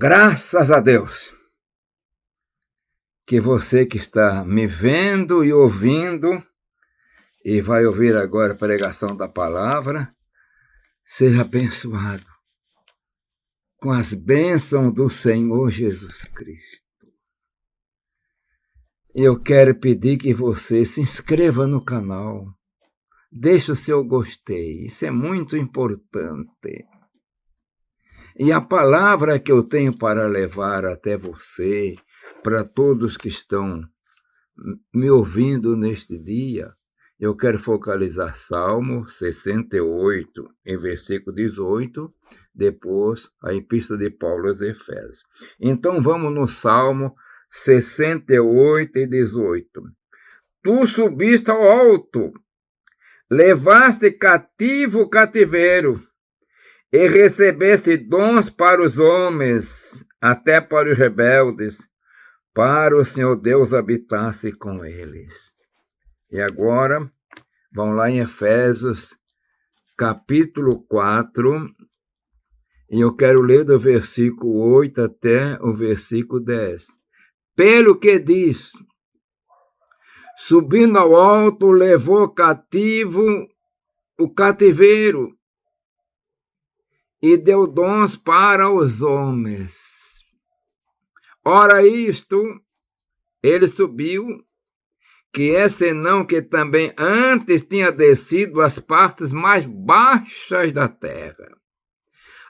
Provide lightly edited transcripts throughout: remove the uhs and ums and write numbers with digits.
Graças a Deus que você que está me vendo e ouvindo e vai ouvir agora a pregação da palavra, seja abençoado com as bênçãos do Senhor Jesus Cristo. Eu quero pedir que você se inscreva no canal, deixe o seu gostei, isso é muito importante. E a palavra que eu tenho para levar até você, para todos que estão me ouvindo neste dia, eu quero focalizar Salmo 68, em versículo 18, depois a Epístola de Paulo aos Efésios. Então vamos no Salmo 68 e 18. Tu subiste ao alto, levaste cativo o cativeiro, e recebeste dons para os homens, até para os rebeldes, para o Senhor Deus habitasse com eles. E agora, vamos lá em Efésios, capítulo 4, e eu quero ler do versículo 8 até o versículo 10. Pelo que diz, subindo ao alto, levou cativo o cativeiro, e deu dons para os homens. Ora isto, ele subiu, que é senão que também antes tinha descido às partes mais baixas da terra.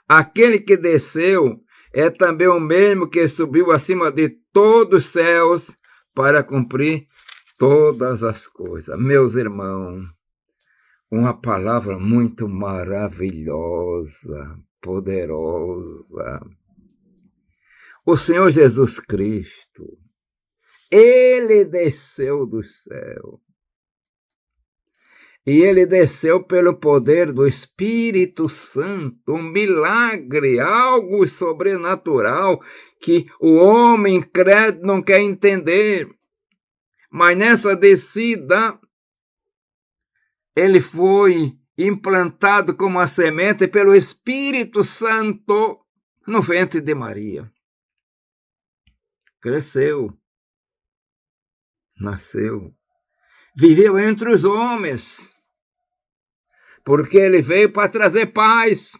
Aquele que desceu é também o mesmo que subiu acima de todos os céus para cumprir todas as coisas. Meus irmãos, uma palavra muito maravilhosa, poderosa. O Senhor Jesus Cristo, Ele desceu do céu. E Ele desceu pelo poder do Espírito Santo, um milagre, algo sobrenatural que o homem incrédulo não quer entender. Mas nessa descida, ele foi implantado como uma semente pelo Espírito Santo no ventre de Maria. Cresceu, nasceu, viveu entre os homens, porque ele veio para trazer paz,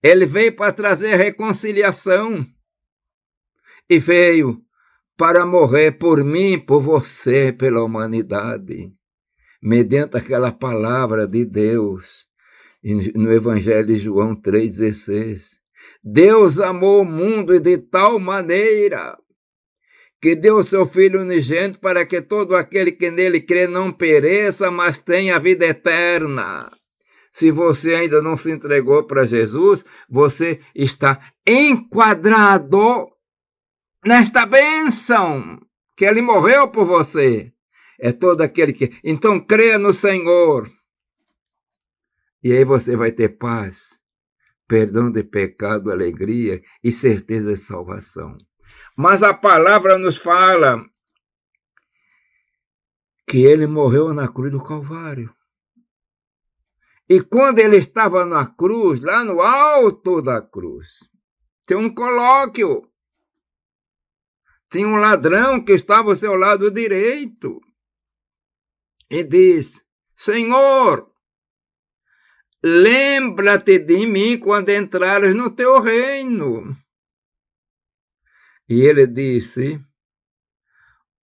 ele veio para trazer reconciliação, e veio para morrer por mim, por você, pela humanidade. Mediante aquela palavra de Deus, no Evangelho de João 3,16. Deus amou o mundo de tal maneira que deu o seu Filho unigênito para que todo aquele que nele crê não pereça, mas tenha a vida eterna. Se você ainda não se entregou para Jesus, você está enquadrado nesta bênção, que Ele morreu por você. É todo aquele que... Então, creia no Senhor. E aí você vai ter paz, perdão de pecado, alegria e certeza de salvação. Mas a palavra nos fala que Ele morreu na cruz do Calvário. E quando Ele estava na cruz, lá no alto da cruz, tem um colóquio. Tinha um ladrão que estava ao seu lado direito. E diz, Senhor, lembra-te de mim quando entrares no teu reino. E ele disse,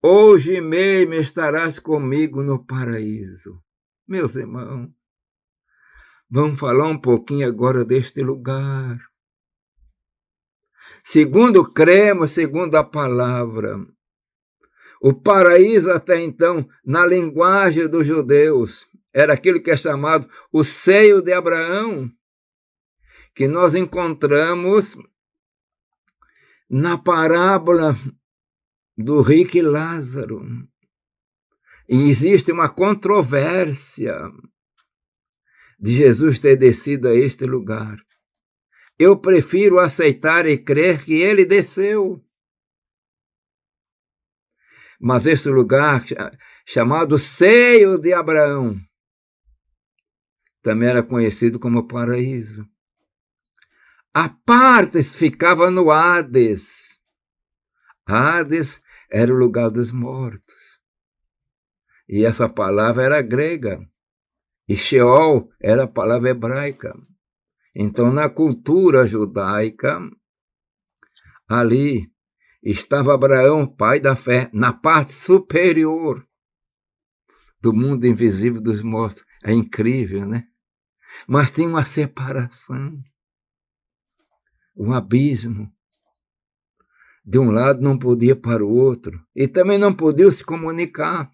hoje mesmo estarás comigo no paraíso. Meus irmãos, vamos falar um pouquinho agora deste lugar. Segundo cremos, segundo a palavra, o paraíso até então, na linguagem dos judeus, era aquilo que é chamado o seio de Abraão, que nós encontramos na parábola do rico e Lázaro. E existe uma controvérsia de Jesus ter descido a este lugar. Eu prefiro aceitar e crer que ele desceu. Mas esse lugar, chamado seio de Abraão, também era conhecido como paraíso. A partes ficava no Hades. Hades era o lugar dos mortos. E essa palavra era grega. E Sheol era a palavra hebraica. Então, na cultura judaica, ali estava Abraão, pai da fé, na parte superior do mundo invisível dos mortos. É incrível, né? Mas tem uma separação, um abismo. De um lado não podia para o outro. E também não podiam se comunicar.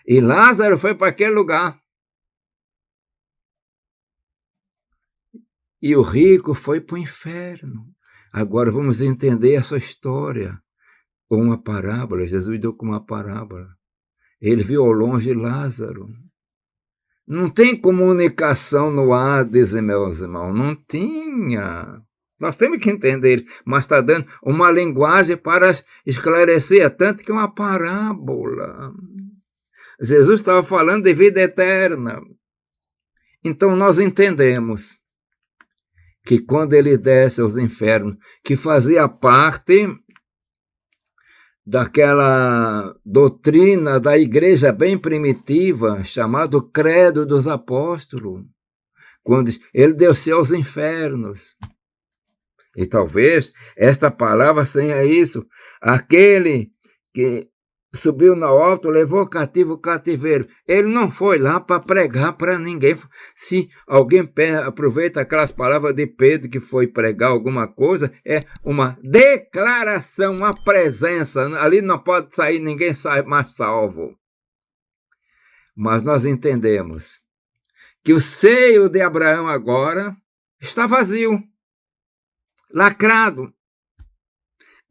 E Lázaro foi para aquele lugar. E o rico foi para o inferno. Agora vamos entender essa história com uma parábola. Jesus deu com uma parábola. Ele viu ao longe Lázaro. Não tem comunicação no Hades, meus irmãos. Não tinha. Nós temos que entender, mas está dando uma linguagem para esclarecer, tanto que é uma parábola. Jesus estava falando de vida eterna. Então nós entendemos que quando ele desce aos infernos, que fazia parte daquela doutrina da igreja bem primitiva, chamado Credo dos Apóstolos, quando ele desceu aos infernos. E talvez esta palavra tenha isso, aquele que subiu no alto, levou cativo o cativeiro. Ele não foi lá para pregar para ninguém. Se alguém aproveita aquelas palavras de Pedro que foi pregar alguma coisa, é uma declaração, uma presença. Ali não pode sair, ninguém sai mais salvo. Mas nós entendemos que o seio de Abraão agora está vazio, lacrado.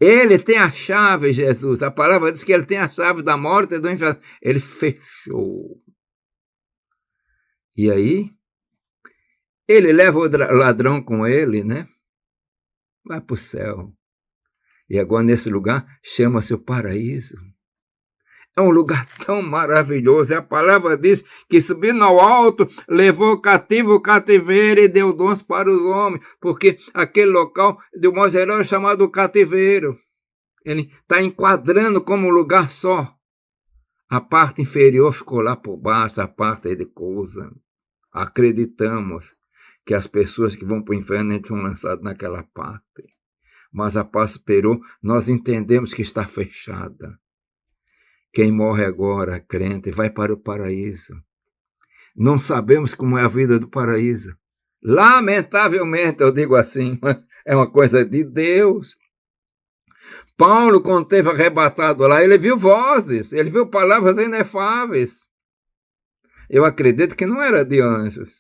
Ele tem a chave, Jesus. A palavra diz que ele tem a chave da morte e do inferno. Ele fechou. E aí, ele leva o ladrão com ele, né? Vai para o céu. E agora, nesse lugar, chama-se o paraíso. É um lugar tão maravilhoso. E a palavra diz que subindo ao alto, levou cativo o cativeiro e deu dons para os homens. Porque aquele local, de um modo geral, é chamado cativeiro. Ele está enquadrando como um lugar só. A parte inferior ficou lá por baixo, a parte de coisa. Acreditamos que as pessoas que vão para o inferno são lançadas naquela parte. Mas a parte superior, nós entendemos que está fechada. Quem morre agora, crente, vai para o paraíso. Não sabemos como é a vida do paraíso. Lamentavelmente, eu digo assim, mas é uma coisa de Deus. Paulo, quando esteve arrebatado lá, ele viu vozes, ele viu palavras inefáveis. Eu acredito que não era de anjos.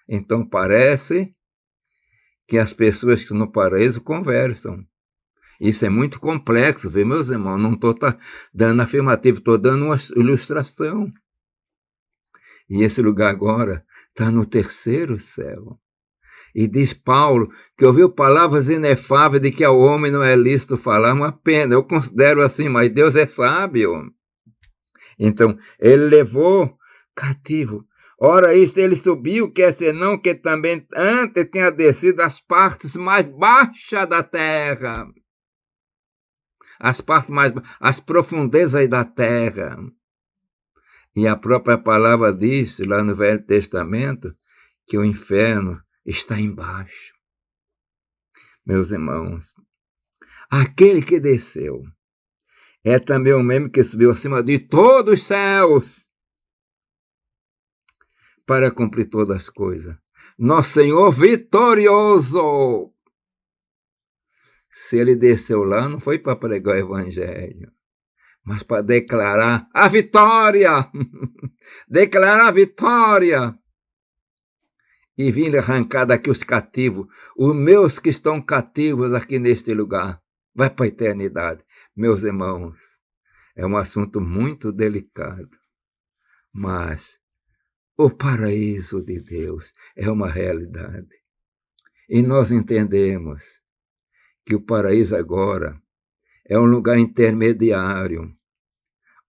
Então parece que as pessoas que estão no paraíso conversam. Isso é muito complexo, viu, meus irmãos? Não estou dando afirmativo, estou dando uma ilustração. E esse lugar agora está no terceiro céu. E diz Paulo que ouviu palavras inefáveis de que ao homem não é lícito falar, uma pena. Eu considero assim, mas Deus é sábio. Então, ele levou cativo. Ora, isso ele subiu, quer senão que também antes tenha descido as partes mais baixas da terra. As profundezas da terra. E a própria palavra diz, lá no Velho Testamento, que o inferno está embaixo. Meus irmãos, aquele que desceu é também o mesmo que subiu acima de todos os céus para cumprir todas as coisas. Nosso Senhor vitorioso. Se ele desceu lá, não foi para pregar o evangelho, mas para declarar a vitória. Declarar a vitória. E vir arrancar daqui os cativos, os meus que estão cativos aqui neste lugar. Vai para a eternidade. Meus irmãos, é um assunto muito delicado, mas o paraíso de Deus é uma realidade. E nós entendemos que o paraíso agora é um lugar intermediário,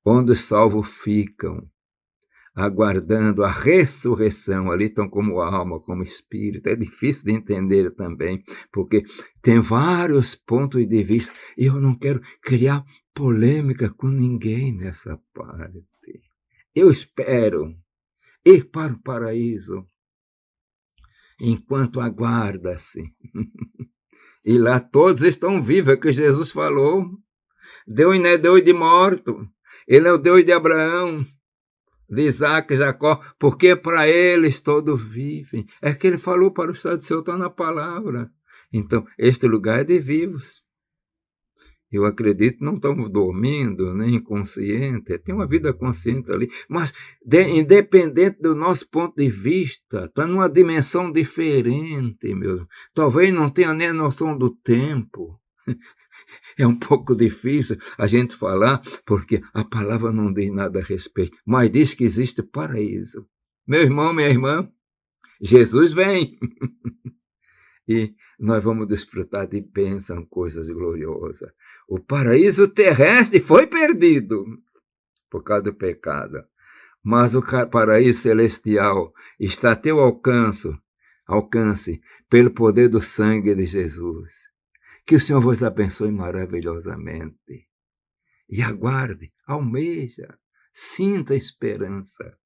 onde os salvos ficam, aguardando a ressurreição, ali estão como alma, como espírito. É difícil de entender também, porque tem vários pontos de vista, e eu não quero criar polêmica com ninguém nessa parte. Eu espero ir para o paraíso enquanto aguarda-se. E lá todos estão vivos, é o que Jesus falou. Deus não é Deus de morto, Ele é o Deus de Abraão, de Isaac, Jacó, porque para eles todos vivem. É que ele falou para o Estado de Seu, está na palavra. Então, este lugar é de vivos. Eu acredito que não estamos dormindo, nem inconsciente, tem uma vida consciente ali, mas independente do nosso ponto de vista, está numa dimensão diferente, meu. Talvez não tenha nem noção do tempo. É um pouco difícil a gente falar, porque a palavra não diz nada a respeito, mas diz que existe paraíso. Meu irmão, minha irmã, Jesus vem. E nós vamos desfrutar de bênção, coisas gloriosas. O paraíso terrestre foi perdido por causa do pecado, mas o paraíso celestial está a teu alcance pelo poder do sangue de Jesus. Que o Senhor vos abençoe maravilhosamente. E aguarde, almeja, sinta esperança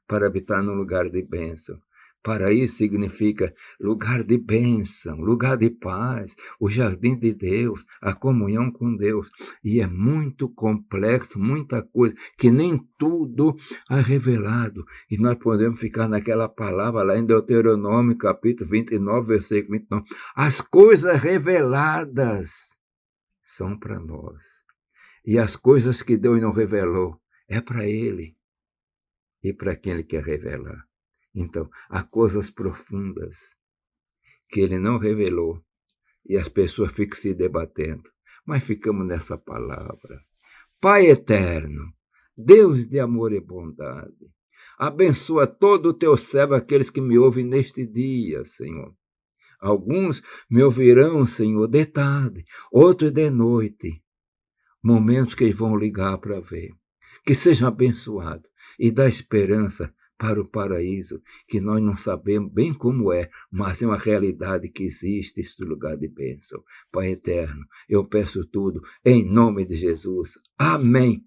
para habitar num lugar de bênção. Paraíso significa lugar de bênção, lugar de paz, o jardim de Deus, a comunhão com Deus. E é muito complexo, muita coisa, que nem tudo é revelado. E nós podemos ficar naquela palavra lá em Deuteronômio, capítulo 29, versículo 29. As coisas reveladas são para nós. E as coisas que Deus não revelou é para Ele e para quem Ele quer revelar. Então, há coisas profundas que Ele não revelou e as pessoas ficam se debatendo. Mas ficamos nessa palavra. Pai eterno, Deus de amor e bondade, abençoa todo o teu servo, aqueles que me ouvem neste dia, Senhor. Alguns me ouvirão, Senhor, de tarde, outros de noite. Momentos que eles vão ligar para ver. Que sejam abençoados e dá esperança para o paraíso, que nós não sabemos bem como é, mas é uma realidade que existe, este lugar de bênção. Pai eterno, eu peço tudo em nome de Jesus. Amém.